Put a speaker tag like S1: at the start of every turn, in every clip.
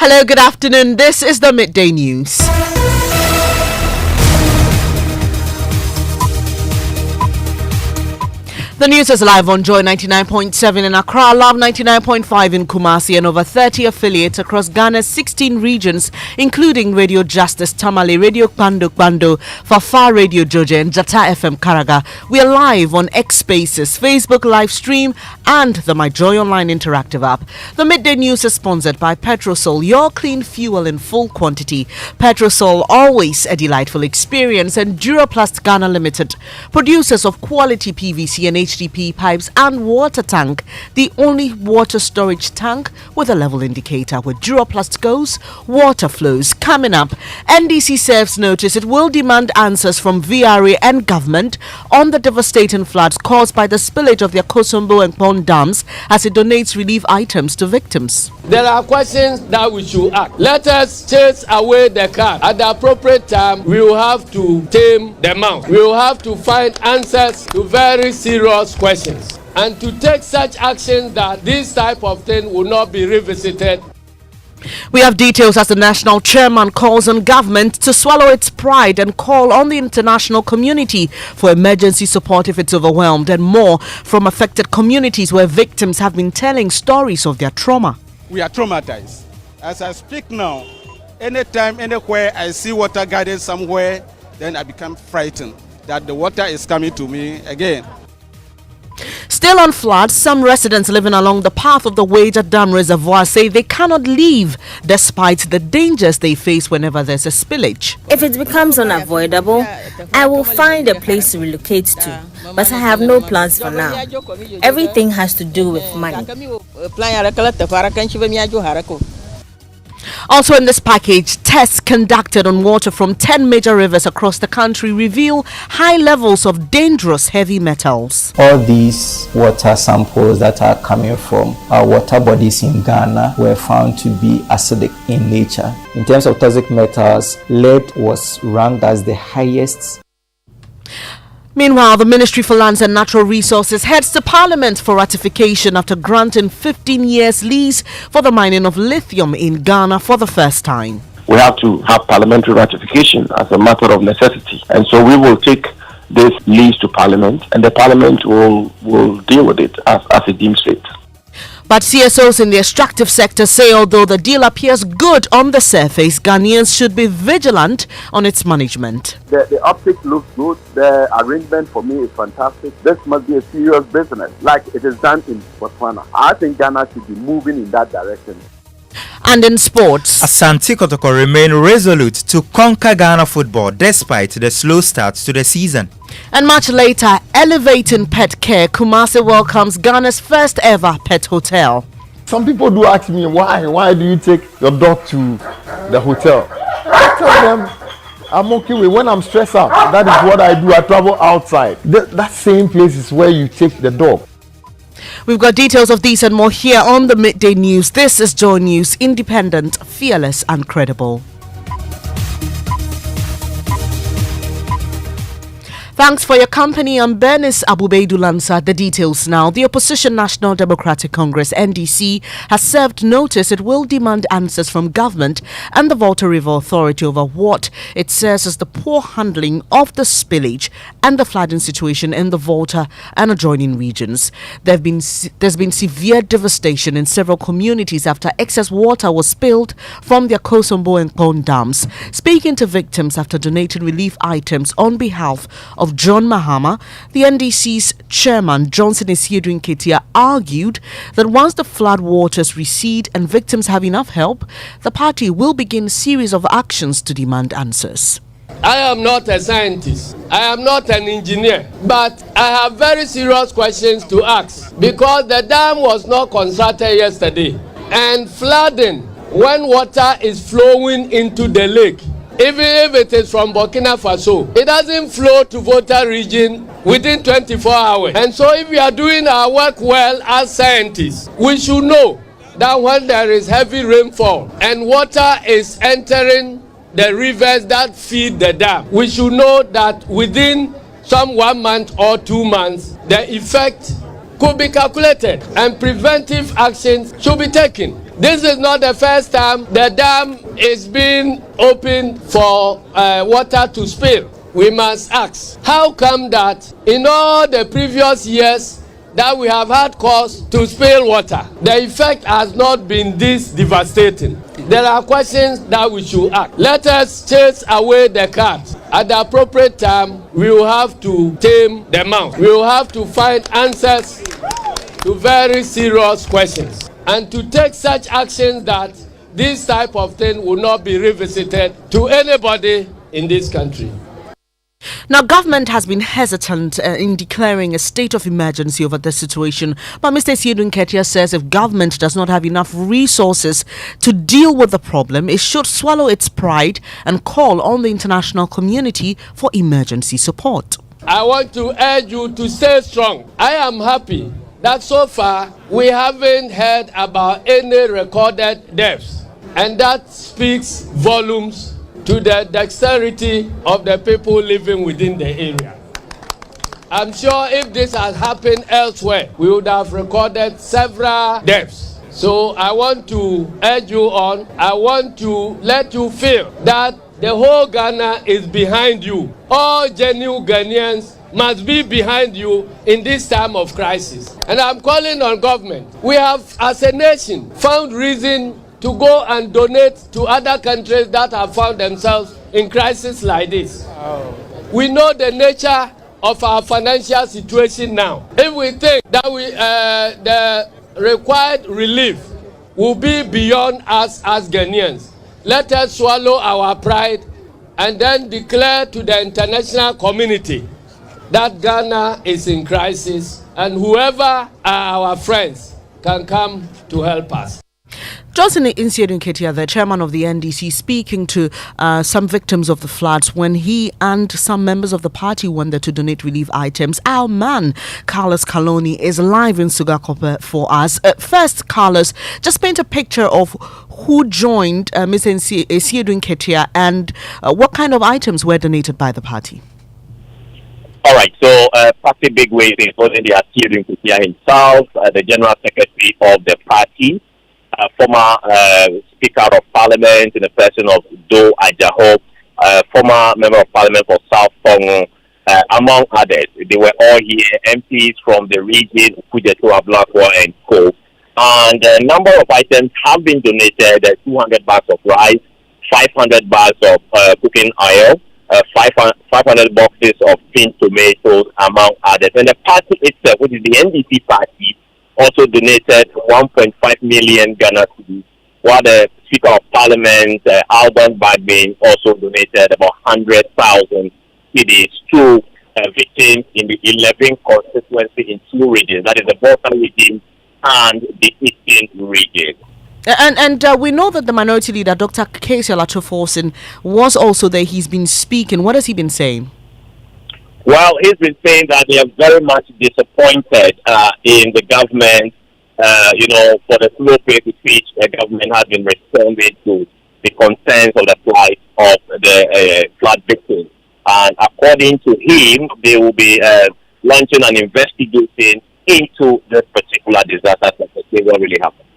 S1: Hello, good afternoon. This is the Midday News. The news is live on Joy 99.7 in Accra, Love 99.5 in Kumasi, and over 30 affiliates across Ghana's 16 regions, including Radio Justice Tamale, Radio Kwando, Fafa Radio Joje, and Jata FM Karaga. We are live on X Spaces, Facebook live stream, and the My Joy Online interactive app. The Midday News is sponsored by Petrosol, your clean fuel in full quantity. Petrosol, always a delightful experience, and Duraplast Ghana Limited, producers of quality PVC and HDP pipes and water tank, the only water storage tank with a level indicator. Where Duraplast goes, water flows. Coming up, NDC serves notice it will demand answers from VRA and government on the devastating floods caused by the spillage of their Kasoa and Pond dams as it donates relief items to victims.
S2: There are questions that we should ask. Let us chase away the cat. At the appropriate time, we will have to tame the mouse. We will have to find answers to very serious questions and to take such action that this type of thing will not be revisited.
S1: We have details as the national chairman calls on government to swallow its pride and call on the international community for emergency support if it's overwhelmed, and more from affected communities where victims have been telling stories of their trauma.
S3: We are traumatized. As I speak now, anytime, anywhere I see water gathered somewhere, then I become frightened that the water is coming to me again.
S1: Still on floods, some residents living along the path of the Wager Dam Reservoir say they cannot leave despite the dangers they face whenever there's a spillage.
S4: If it becomes unavoidable, I will find a place to relocate to, but I have no plans for now. Everything has to do with money.
S1: Also in this package, tests conducted on water from 10 major rivers across the country reveal high levels of dangerous heavy metals.
S5: All these water samples that are coming from our water bodies in Ghana were found to be acidic in nature. In terms of toxic metals, lead was ranked as the highest.
S1: Meanwhile, the Ministry for Lands and Natural Resources heads to Parliament for ratification after granting 15 years lease for the mining of lithium in Ghana for the first time.
S6: We have to have parliamentary ratification as a matter of necessity, and so we will take this lease to Parliament, and the Parliament will deal with it as it deems fit.
S1: But CSOs in the extractive sector say although the deal appears good on the surface, Ghanaians should be vigilant on its management.
S7: The optics looks good. The arrangement for me is fantastic. This must be a serious business, like it is done in Botswana. I think Ghana should be moving in that direction.
S1: And in sports,
S8: Asante Kotoko remain resolute to conquer Ghana football despite the slow start to the season.
S1: And much later, elevating pet care, Kumasi welcomes Ghana's first ever pet hotel.
S9: Some people do ask me, why do you take your dog to the hotel? I tell them, I'm okay with when I'm stressed out. That is what I do. I travel outside. That same place is where you take the dog.
S1: We've got details of these and more here on the Midday News. This is Joy News, independent, fearless and credible. Thanks for your company. I'm Bernice, Abu-Baidoo, Lansah. The details now. The opposition National Democratic Congress, NDC, has served notice it will demand answers from government and the Volta River Authority over what it says is the poor handling of the spillage and the flooding situation in the Volta and adjoining regions. There's been severe devastation in several communities after excess water was spilled from their Kasoa and Pond dams. Speaking to victims after donating relief items on behalf of John Mahama, the NDC's chairman Johnson Esiedrin Ketia argued that once the flood waters recede and victims have enough help, the party will begin a series of actions to demand answers.
S2: I am not a scientist. I am not an engineer. But I have very serious questions to ask because the dam was not constructed yesterday. And flooding, when water is flowing into the lake, even if it is from Burkina Faso, it doesn't flow to Volta region within 24 hours. And so if we are doing our work well as scientists, we should know that when there is heavy rainfall and water is entering the rivers that feed the dam, we should know that within some 1 month or 2 months, the effect could be calculated and preventive actions should be taken. This is not the first time the dam is being opened for water to spill. We must ask, how come that in all the previous years that we have had cause to spill water, the effect has not been this devastating? There are questions that we should ask. Let us chase away the cat. At the appropriate time, we will have to tame the mouse. We will have to find answers to very serious questions and to take such actions that this type of thing will not be revisited to anybody in this country.
S1: Now, government has been hesitant in declaring a state of emergency over the situation, but Mr. Isiedun Ketia says if government does not have enough resources to deal with the problem, it should swallow its pride and call on the international community for emergency support.
S2: I want to urge you to stay strong. I am happy that so far we haven't heard about any recorded deaths, and that speaks volumes to the dexterity of the people living within the area. I'm sure if this had happened elsewhere, we would have recorded several deaths. So I want to urge you on, I want to let you feel that the whole Ghana is behind you. All genuine Ghanaians must be behind you in this time of crisis. And I'm calling on government. We have, as a nation, found reason to go and donate to other countries that have found themselves in crisis like this. We know the nature of our financial situation now. If we think that the required relief will be beyond us as Ghanaians, let us swallow our pride and then declare to the international community that Ghana is in crisis and whoever are our friends can come to help us.
S1: Johnson Isiedun Ketia, the chairman of the NDC, speaking to some victims of the floods when he and some members of the party went there to donate relief items. Our man, Carlos Kaloni, is live in Sugakope for us. First, Carlos, just paint a picture of who joined Mr. Isiedun Ketia and what kind of items were donated by the party.
S10: All right, so party big ways including the Isiedun Ketia himself, the general secretary of the party, former Speaker of Parliament in the person of Do Ajaho, former Member of Parliament for South Togo, among others. They were all here, MPs from the region, Kujetua, Blackwell, and Co. And a number of items have been donated, 200 bags of rice, 500 bags of cooking oil, 500 boxes of tinned tomatoes, among others. And the party itself, which is the NDC party, also donated 1.5 million Ghana cedis, while the Speaker of Parliament, Alban Bagbin, also donated about 100,000 cedis to victims in the 11 constituencies in two regions, that is the Volta region and the Eastern region.
S1: And we know that the minority leader, Dr. Kasoa Latoforsen, was also there. He's been speaking. What has he been saying?
S10: Well, he's been saying that they are very much disappointed in the government, for the slow pace with which the government has been responding to the concerns of the plight of the flood victims. And according to him, they will be launching an investigation into this particular disaster that really happened.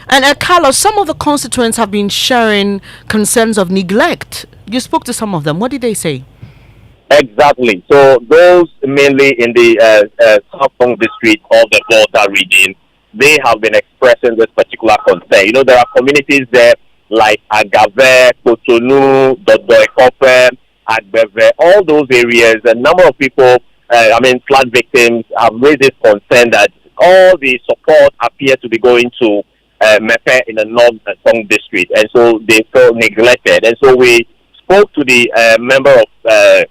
S1: And Carlos, some of the constituents have been sharing concerns of neglect. You spoke to some of them. What did they say?
S10: Exactly. So those mainly in the South Togo district of the Volta region, they have been expressing this particular concern. There are communities there like Agave, Cotonou, Dodoikope, Agbeve, all those areas. A number of people, flood victims, have raised this concern that all the support appears to be going to Mepe in the North Togo district, and so they feel neglected. And so we spoke to the member of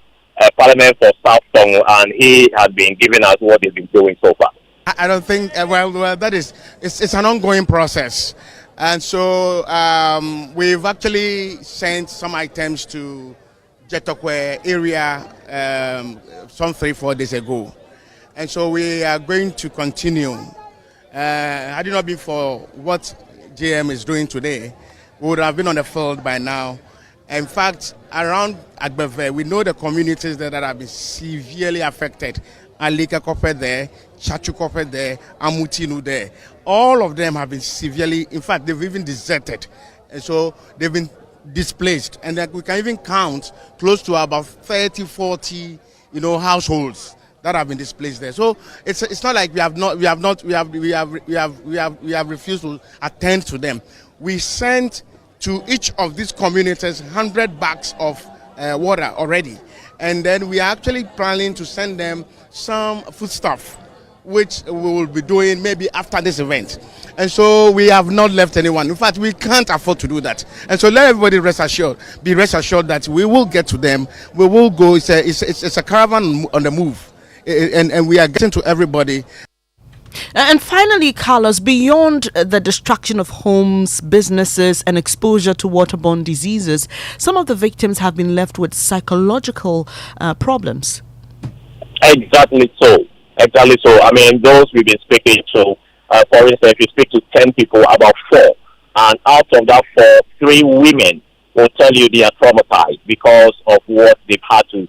S10: Parliament for South Togo, and he has been giving us what they've been doing so far.
S3: I don't think, that is, it's an ongoing process. And so we've actually sent some items to Jetokwe area some 3-4 days ago. And so we are going to continue. Had it not been for what JM is doing today, we would have been on the field by now. In fact, around Agbeve, we know the communities that have been severely affected, Alika Kope there, Chachu Kope there, Amutinu there. All of them have been severely, in fact, they've even deserted. And so they've been displaced. And that we can even count close to about 30, 40, households that have been displaced there. So it's not like we have refused to attend to them. We sent to each of these communities 100 bags of water already. And then we are actually planning to send them some foodstuff, which we will be doing maybe after this event. And so we have not left anyone. In fact, we can't afford to do that. And so let everybody be rest assured that we will get to them. We will go. It's a caravan on the move. And we are getting to everybody.
S1: And finally, Carlos, beyond the destruction of homes, businesses, and exposure to waterborne diseases, some of the victims have been left with psychological problems.
S10: Exactly so. I mean, those we've been speaking to, for instance, if you speak to 10 people, about 4, and out of that 4, 3 women will tell you they are traumatized because of what they've had to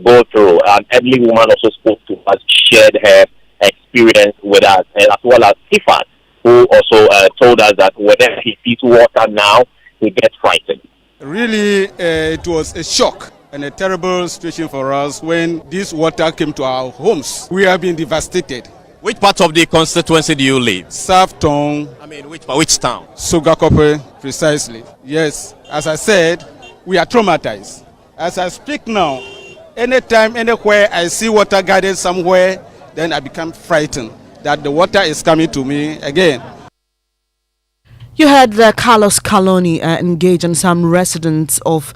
S10: go through. An elderly woman also spoke to us, shared her experience with us, and as well as Stefan, who also told us that whenever he sees water now, he gets frightened.
S11: Really, it was a shock and a terrible situation for us when this water came to our homes. We have been devastated.
S12: Which part of the constituency do you live?
S11: Southtown.
S12: I mean, which town?
S11: Sogakope, precisely. Yes, as I said, we are traumatized. As I speak now, anytime, anywhere I see water gathered somewhere, then I become frightened that the water is coming to me again.
S1: You heard Carlos Kaloni engage on some residents of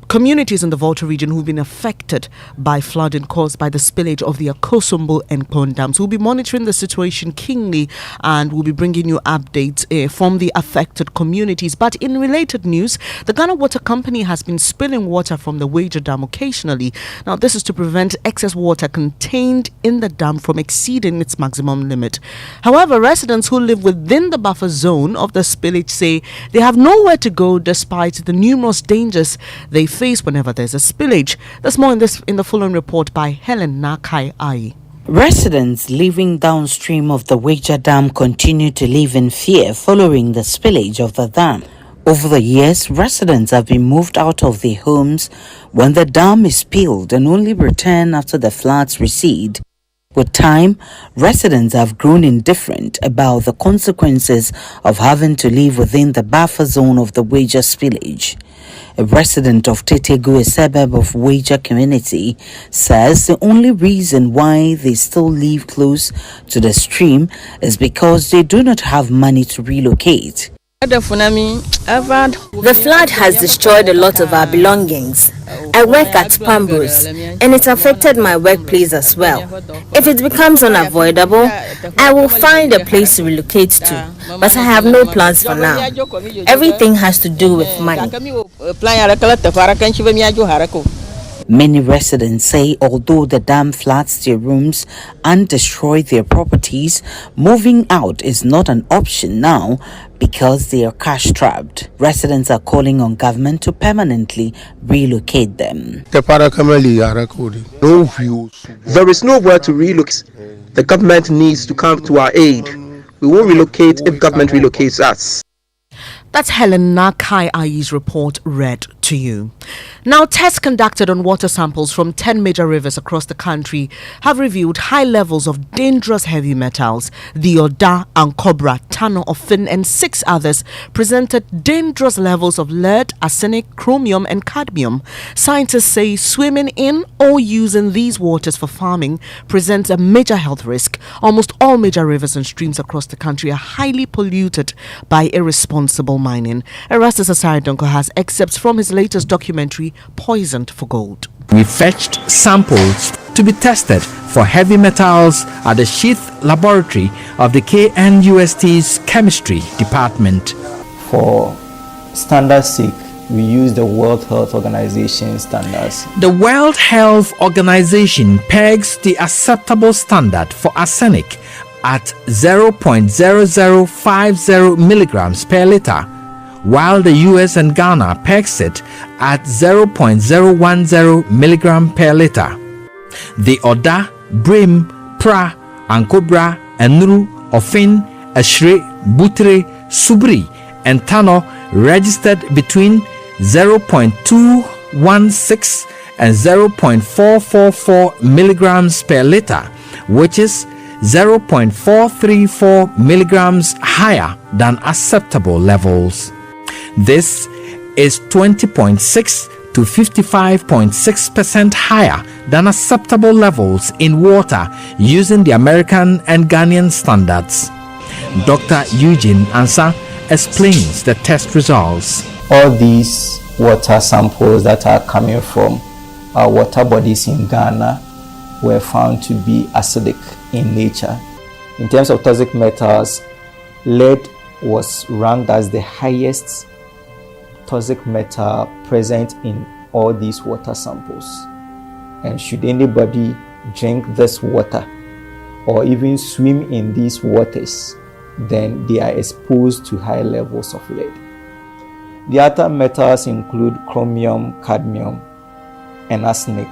S1: communities in the Volta region who've been affected by flooding caused by the spillage of the Akosombo and Pond dams. We'll be monitoring the situation keenly and we'll be bringing you updates from the affected communities. But in related news, the Ghana Water Company has been spilling water from the Wager Dam occasionally. Now, this is to prevent excess water contained in the dam from exceeding its maximum limit. However, residents who live within the buffer zone of the spillage say they have nowhere to go despite the numerous dangers they face whenever there's a spillage. There's more in the following report by Helen Nakai Ai.
S13: Residents living downstream of the Wager Dam continue to live in fear following the spillage of the dam. Over the years, residents have been moved out of their homes when the dam is spilled and only return after the floods recede. With time, residents have grown indifferent about the consequences of having to live within the buffer zone of the Wager spillage. A resident of Tetegu, a suburb of Wager community, says the only reason why they still live close to the stream is because they do not have money to relocate.
S4: The flood has destroyed a lot of our belongings. I work at Pambos and it affected my workplace as well. If it becomes unavoidable, I will find a place to relocate to, but I have no plans for now. Everything has to do with money.
S13: Many residents say although the dam floods their rooms and destroys their properties, moving out is not an option now because they are cash strapped. Residents are calling on government to permanently relocate them.
S14: There is nowhere to relocate. The government needs to come to our aid. We will relocate if government relocates us.
S1: That's Helen Nakai Ai's report read to you. Now, tests conducted on water samples from 10 major rivers across the country have revealed high levels of dangerous heavy metals. The Oda, Ankobra, Tano, Ofin, and 6 others presented dangerous levels of lead, arsenic, chromium, and cadmium. Scientists say swimming in or using these waters for farming presents a major health risk. Almost all major rivers and streams across the country are highly polluted by irresponsible mining. Erastus Asari Donko has excerpts from his latest documentary, Poisoned for Gold.
S15: We fetched samples to be tested for heavy metals at the Sheath Laboratory of the KNUST's Chemistry Department.
S5: For standard's sake, we use the World Health Organization standards.
S15: The World Health Organization pegs the acceptable standard for arsenic at 0.0050 milligrams per liter, while the US and Ghana pegs it at 0.010 milligram per liter. The Oda, Brim, Pra, Ankobra, Enuru, Ofin, Ashre, Butre, Subri, and Tano registered between 0.216 and 0.444 milligrams per liter, which is 0.434 milligrams higher than acceptable levels. This is 20.6 to 55.6% higher than acceptable levels in water using the American and Ghanaian standards. Dr. Eugene Ansah explains the test results.
S5: All these water samples that are coming from our water bodies in Ghana were found to be acidic in nature. In terms of toxic metals, lead was ranked as the highest toxic metal present in all these water samples. And should anybody drink this water or even swim in these waters, then they are exposed to high levels of lead. The other metals include chromium, cadmium, and arsenic.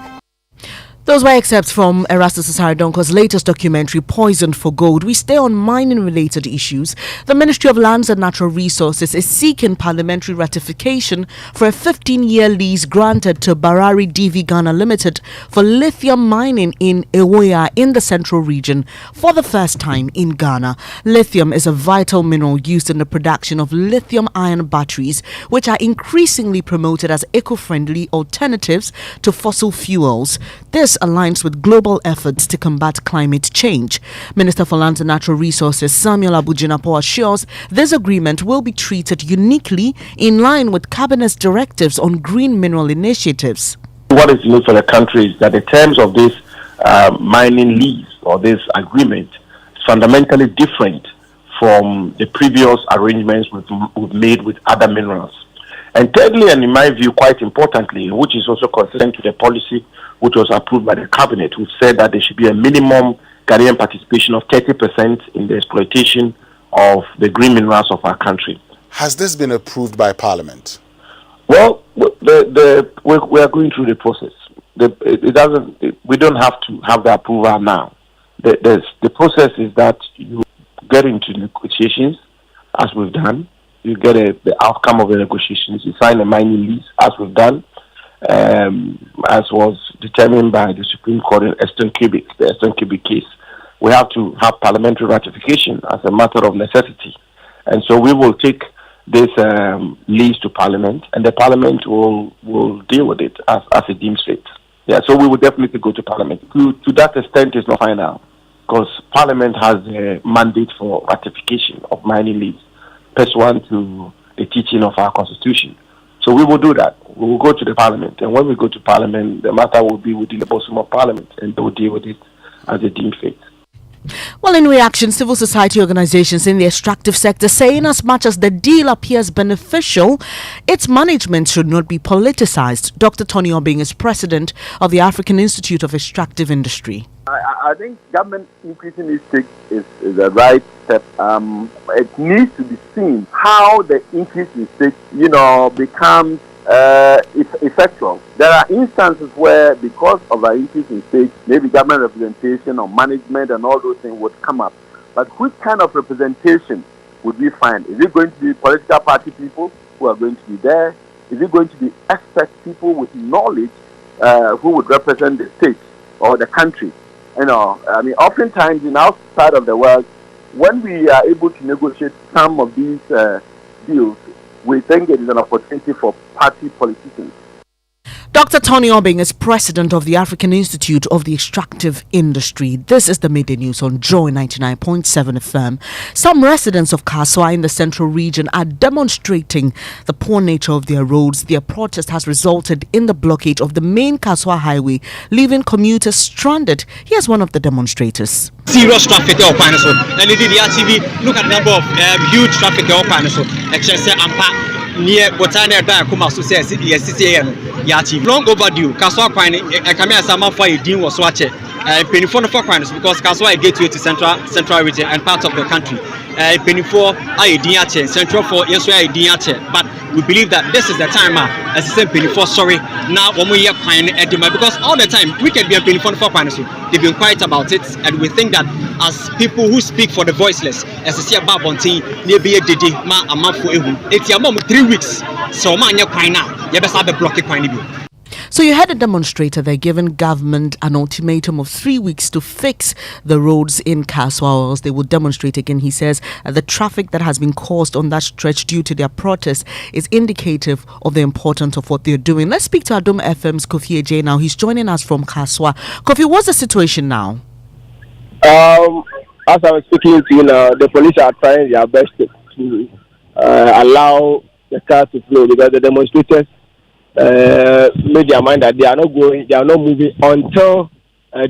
S1: Those were excerpts from Erastus Asaridonko's latest documentary, Poisoned for Gold. We stay on mining-related issues. The Ministry of Lands and Natural Resources is seeking parliamentary ratification for a 15-year lease granted to Barari DV Ghana Limited for lithium mining in Ewoya in the central region for the first time in Ghana. Lithium is a vital mineral used in the production of lithium-ion batteries, which are increasingly promoted as eco-friendly alternatives to fossil fuels. This aligns with global efforts to combat climate change. Minister for Lands and Natural Resources Samuel Abujinapo assures this agreement will be treated uniquely in line with Cabinet's directives on green mineral initiatives.
S6: What is unique for the country is that in terms of this mining lease or this agreement, it's fundamentally different from the previous arrangements we've made with other minerals. And thirdly, and in my view, quite importantly, which is also consistent to the policy which was approved by the cabinet, which said that there should be a minimum Ghanaian participation of 30% in the exploitation of the green minerals of our country.
S16: Has this been approved by Parliament?
S6: Well, we are going through the process. We don't have to have the approval now. The process is that you get into negotiations, as we've done. You get the outcome of the negotiations. You sign a mining lease, as we've done, as was determined by the Supreme Court in the Eastern Cubic case. We have to have parliamentary ratification as a matter of necessity. And so we will take this lease to Parliament, and the Parliament will deal with it as it deems fit. Yeah, so we will definitely go to Parliament. To that extent, it's not final, because Parliament has a mandate for ratification of mining lease, pursuant to the teaching of our Constitution. So we will do that. We will go to the Parliament, and when we go to Parliament, the matter will be within the bosom of Parliament, and they will deal with it as they deem fit.
S1: Well, in reaction, civil society organizations in the extractive sector saying as much as the deal appears beneficial, its management should not be politicized. Dr. Tony Obing is president of the African Institute of Extractive Industry.
S7: I think government increasing its stake is the right step. It needs to be seen how the increase in stake, becomes effectual. There are instances where, because of an increase in stake, maybe government representation or management and all those things would come up. But which kind of representation would we find? Is it going to be political party people who are going to be there? Is it going to be expert people with knowledge who would represent the state or the country? Oftentimes in our side of the world, when we are able to negotiate some of these deals, we think it is an opportunity for party politicians.
S1: Dr. Tony Obing is president of the African Institute of the Extractive Industry. This is the Midday News on Joy 99.7 FM. Some residents of Kasoa in the central region are demonstrating the poor nature of their roads. Their protest has resulted in the blockade of the main Kasoa highway, leaving commuters stranded. Here's one of the demonstrators.
S17: Serious traffic there, Panaso. And indeed, the RTV, look at the number of huge traffic there, Panaso. Near Botania Kuma so says Yati. Long overdue, Kasoa Quine, a camera summer for a dean was watching. Penny for Quines because Kasoa a gateway to central region and parts of the country. Penifo Ayediache, Central for Yesu Ayediache. But we believe that this is the time as I said Penifo sorry now when we are crying at because all the time we can be a Penifo for Panasu. They've been quiet about it, and we think that as people who speak for the voiceless, as I see about Bonti, near be a didi, ma a month for it's your mom 3 weeks. So man you're crying now. You better have a block it.
S1: So you had a demonstrator there giving government an ultimatum of 3 weeks to fix the roads in Kasoa, or else they will demonstrate again. He says the traffic that has been caused on that stretch due to their protest is indicative of the importance of what they're doing. Let's speak to Adom FM's Kofi J now. He's joining us from Kasoa. Kofi, what's the situation now?
S18: As I was speaking to you now, the police are trying their best to allow the cars to flow because the demonstrators made their mind that they are not moving until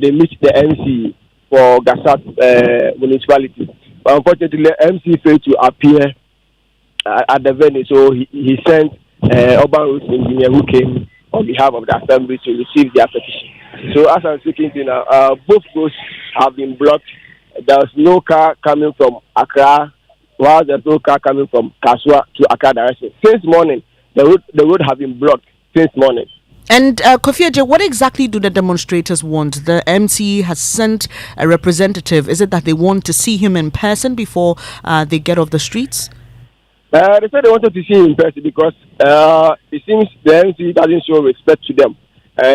S18: they meet the MC for Gasat municipality. But unfortunately, the MC failed to appear at the venue, so he sent urban roads engineer who came on behalf of the assembly to receive their petition. So as I'm speaking to you now, both roads have been blocked. There's no car coming from Accra, while there's no car coming from Kasoa to Accra direction. Since morning, the road have been blocked since morning.
S1: And Kofi Ajay, what exactly do the demonstrators want? The MC has sent a representative. Is it that they want to see him in person before they get off the streets?
S18: They said they wanted to see him in person because it seems the MC doesn't show respect to them.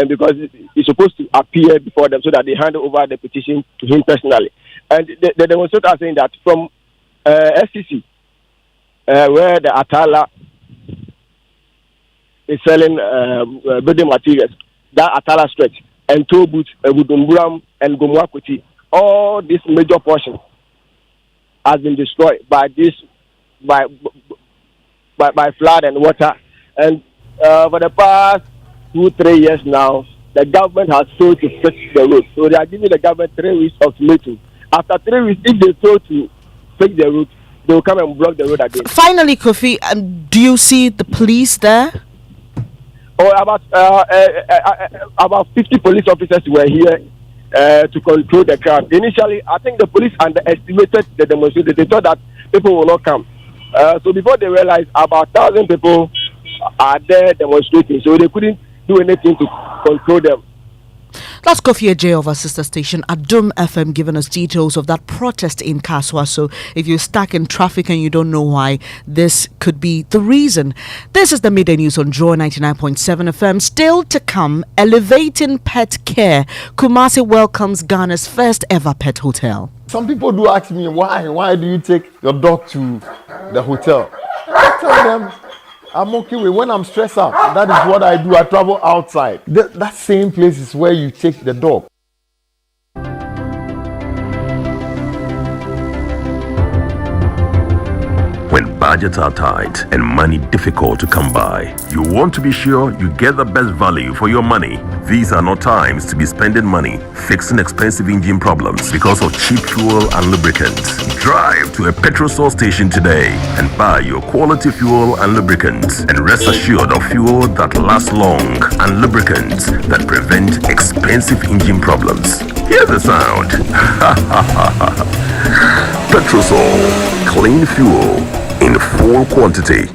S18: Because he's supposed to appear before them so that they hand over the petition to him personally. And the demonstrators are saying that from SCC, where the Atala is selling building materials, that Atala stretch, and Togo, Budumburam, and Gomwakuti, all this major portion has been destroyed by flood and water. And for the past 2-3 years now, the government has failed to fix the road. So they are giving the government 3 weeks ultimatum. After 3 weeks, if they fail to fix the road, they will come and block the road again.
S1: Finally, Kofi, do you see the police there?
S18: About 50 police officers were here to control the crowd. Initially, I think the police underestimated the demonstrators. They thought that people will not come. So before they realized, about 1,000 people are there demonstrating. So they couldn't do anything to control them.
S1: That's Kofi Ajay of our sister station Adom FM giving us details of that protest in Kasoa. So if you're stuck in traffic and you don't know why, this could be the reason. This is the Midday News on Joy 99.7 FM. Still to come, elevating pet care. Kumasi welcomes Ghana's first ever pet hotel.
S9: Some people do ask me, why do you take your dog to the hotel? I tell them, I'm okay with when I'm stressed out. That is what I do. I travel outside. That same place is where you take the dog.
S19: When budgets are tight and money difficult to come by, you want to be sure you get the best value for your money. These are not times to be spending money fixing expensive engine problems because of cheap fuel and lubricants. Drive to a petrol source station today and buy your quality fuel and lubricants, and rest assured of fuel that lasts long and lubricants that prevent expensive engine problems. Hear the sound. Petrosol, clean fuel in full quantity.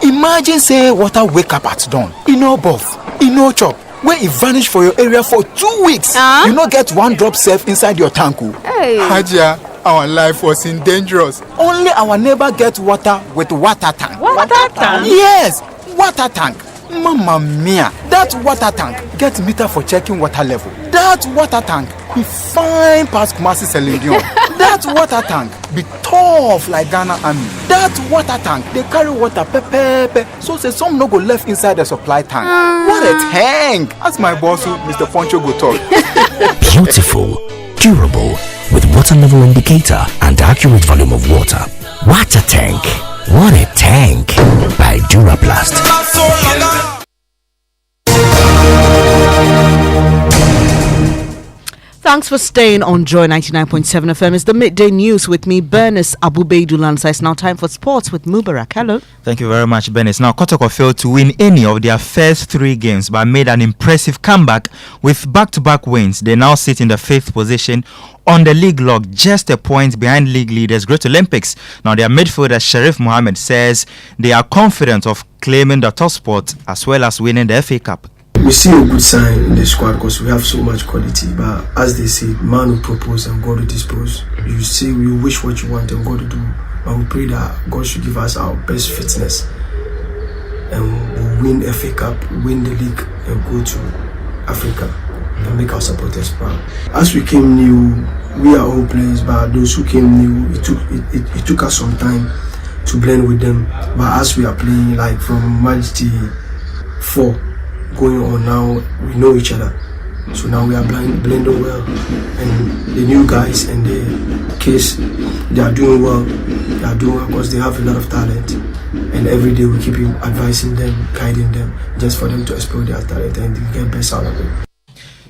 S20: Imagine say water wake up at dawn, e no bath, e no chop, when e vanish for your area for 2 weeks. You no get one drop safe inside your tank.
S21: Hey. Hajia, our life was in dangerous.
S20: Only our neighbor get water with water tank.
S21: Water tank?
S20: Yes, water tank. Mamma mia, that water tank get meter for checking water level. That water tank be fine past Kumasi Selenium. That water tank be tough like Ghana Army. That water tank, they carry water pepe, so say some no go left inside the supply tank. What a tank! As my boss, Mr. Poncho, go talk.
S22: Beautiful, durable, with water level indicator and accurate volume of water. Water tank. What a tank! By Duraplast.
S1: Thanks for staying on Joy 99.7 FM. It's the Midday News with me, Bernice, Abu-Baidoo, Lansah. It's now time for sports with Mubarak. Hello.
S2: Thank you very much, Bernice. Now, Kotoko failed to win any of their first 3 games, but made an impressive comeback with back-to-back wins. They now sit in the 5th position on the league log, just a point behind league leaders Great Olympics. Now, their midfielder Sharif Mohammed says they are confident of claiming the top spot as well as winning the FA Cup.
S8: We see a good sign in the squad because we have so much quality. But as they say, man will propose and God will dispose. You say we wish what you want and God will do. But we pray that God should give us our best fitness and we'll win FA Cup, win the league, and go to Africa and make our supporters proud. As we came new, we are all players, but those who came new, it took us some time to blend with them. But as we are playing, like from match 4 going on now, we know each other. So now we are blending well, and the new guys and the kids, they are doing well. They are doing well because they have a lot of talent, and every day we keep advising them, guiding them, just for them to explore their talent and get best out of it.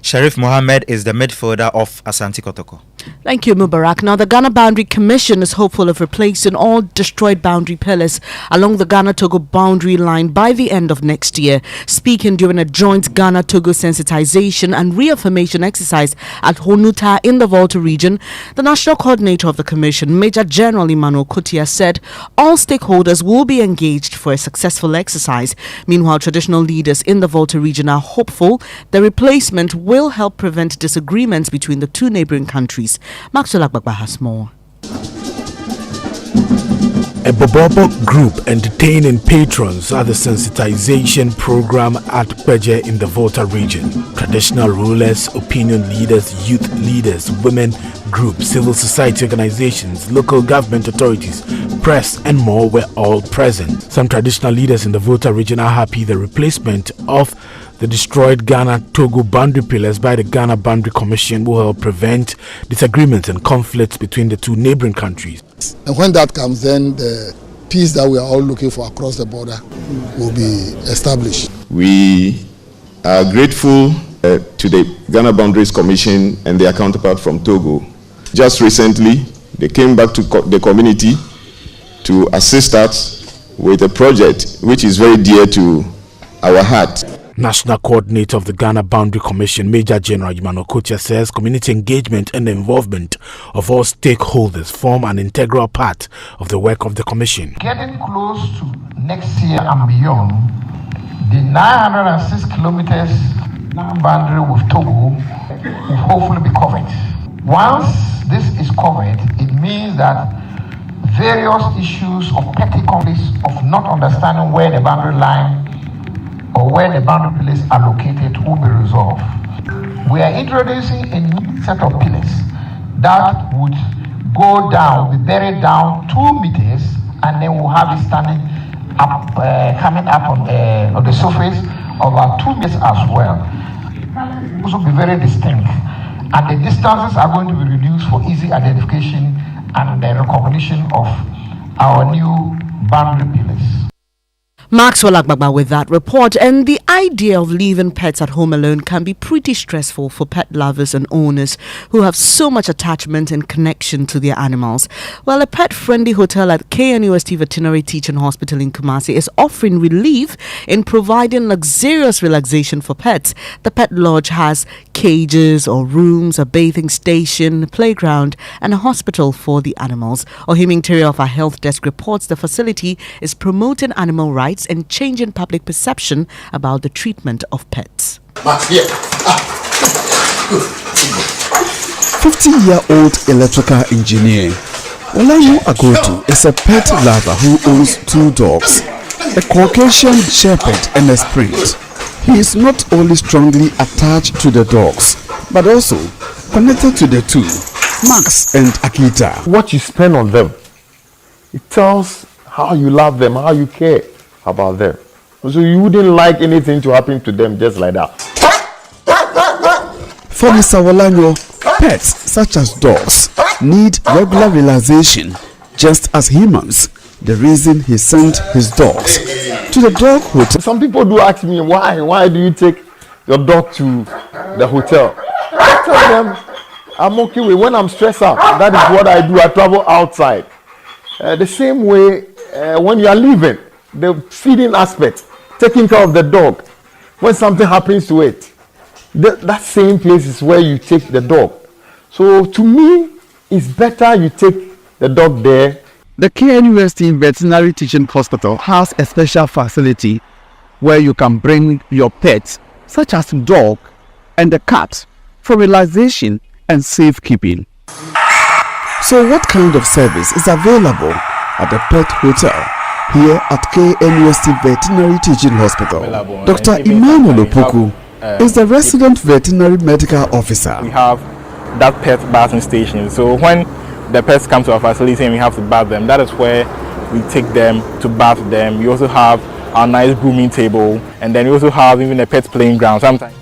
S2: Sharif Mohammed is the midfielder of Asante Kotoko.
S1: Thank you, Mubarak. Now, the Ghana Boundary Commission is hopeful of replacing all destroyed boundary pillars along the Ghana-Togo boundary line by the end of next year. Speaking during a joint Ghana-Togo sensitization and reaffirmation exercise at Honuta in the Volta region, the national coordinator of the commission, Major General Emmanuel Kotia, said all stakeholders will be engaged for a successful exercise. Meanwhile, traditional leaders in the Volta region are hopeful the replacement will help prevent disagreements between the two neighboring countries. Maxwell Agbagba has more.
S23: A Bobobo group entertaining patrons at the sensitization program at Peje in the Volta region. Traditional rulers, opinion leaders, youth leaders, women groups, civil society organizations, local government authorities, press and more were all present. Some traditional leaders in the Volta region are happy the replacement of the destroyed Ghana-Togo boundary pillars by the Ghana Boundary Commission will help prevent disagreements and conflicts between the two neighboring countries.
S24: And when that comes, then the peace that we are all looking for across the border will be established.
S25: We are grateful to the Ghana Boundaries Commission and their counterpart from Togo. Just recently, they came back to the community to assist us with a project which is very dear to our heart.
S23: National Coordinator of the Ghana Boundary Commission, Major General Emmanuel Kotia, says community engagement and involvement of all stakeholders form an integral part of the work of the Commission.
S26: Getting close to next year and beyond, the 906 kilometers boundary with Togo will hopefully be covered. Once this is covered, it means that various issues of petty conflicts of not understanding where the boundary line or where the boundary pillars are located will be resolved. We are introducing a new set of pillars that would go down, be buried down 2 meters, and then we'll have it standing up, coming up on the surface of about 2 meters as well. This will be very distinct, and the distances are going to be reduced for easy identification and the recognition of our new boundary pillars.
S1: Maxwell Agbagba with that report. And the idea of leaving pets at home alone can be pretty stressful for pet lovers and owners who have so much attachment and connection to their animals. Well, a pet-friendly hotel at KNUST Veterinary Teaching Hospital in Kumasi is offering relief in providing luxurious relaxation for pets. The Pet Lodge has cages or rooms, a bathing station, playground, and a hospital for the animals. Ohim Interior of our health desk reports the facility is promoting animal rights and changing public perception about the treatment of pets.
S27: 50-year-old electrical engineer Olayu Agotu is a pet lover who owns 2 dogs, a Caucasian Shepherd and a Sprint. He is not only strongly attached to the dogs, but also connected to the 2, Max and Akita.
S9: What you spend on them, it tells how you love them, how you care about them. So you wouldn't like anything to happen to them just like that.
S27: For Mr. Olayu, pets such as dogs need regular relaxation just as humans. The reason he sent his dogs to the dog hotel.
S9: Some people do ask me why do you take your dog to the hotel? I tell them I'm okay with. When I'm stressed out, that is what I do. I travel outside. The same way when you are leaving, the feeding aspect, taking care of the dog. When something happens to it, that same place is where you take the dog. So to me, it's better you take the dog there.
S27: The KNUST Veterinary Teaching Hospital has a special facility where you can bring your pets, such as dog and a cat, for relaxation and safekeeping. So what kind of service is available at the pet hotel here at KNUST Veterinary Teaching Hospital? Dr. Emmanuel Opoku is the resident veterinary medical officer.
S3: We have that pet bathing station. So when the pets come to our facility and we have to bath them, that is where we take them to bath them. We also have our nice grooming table, and then we also have even a pet playing ground sometimes.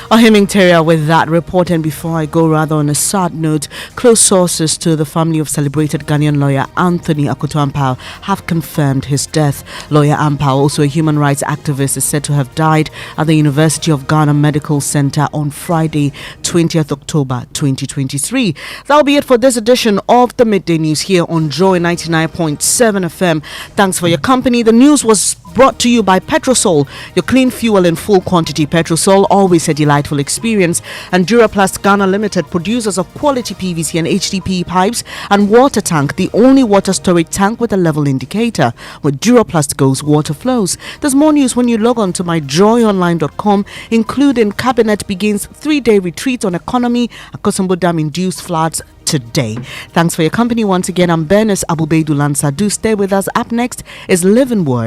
S1: Ohiming Terria with that report. And before I go, rather on a sad note, close sources to the family of celebrated Ghanaian lawyer Anthony Akoto Ampao have confirmed his death. Lawyer Ampao, also a human rights activist, is said to have died at the University of Ghana Medical Center on Friday, 20th October 2023. That'll be it for this edition of the Midday News here on Joy 99.7 FM. Thanks for your company. The news was brought to you by Petrosol, your clean fuel in full quantity. Petrosol, always a delightful experience. And Duraplast Ghana Limited, producers of quality PVC and HDPE pipes and water tank, the only water storage tank with a level indicator. With Duraplast goes, water flows. There's more news when you log on to myjoyonline.com, including Cabinet begins 3-day retreat on economy, Akosombo Dam induced floods today. Thanks for your company once again. I'm Bernice Abu-Baidoo Lansah. Do stay with us. Up next is Living Word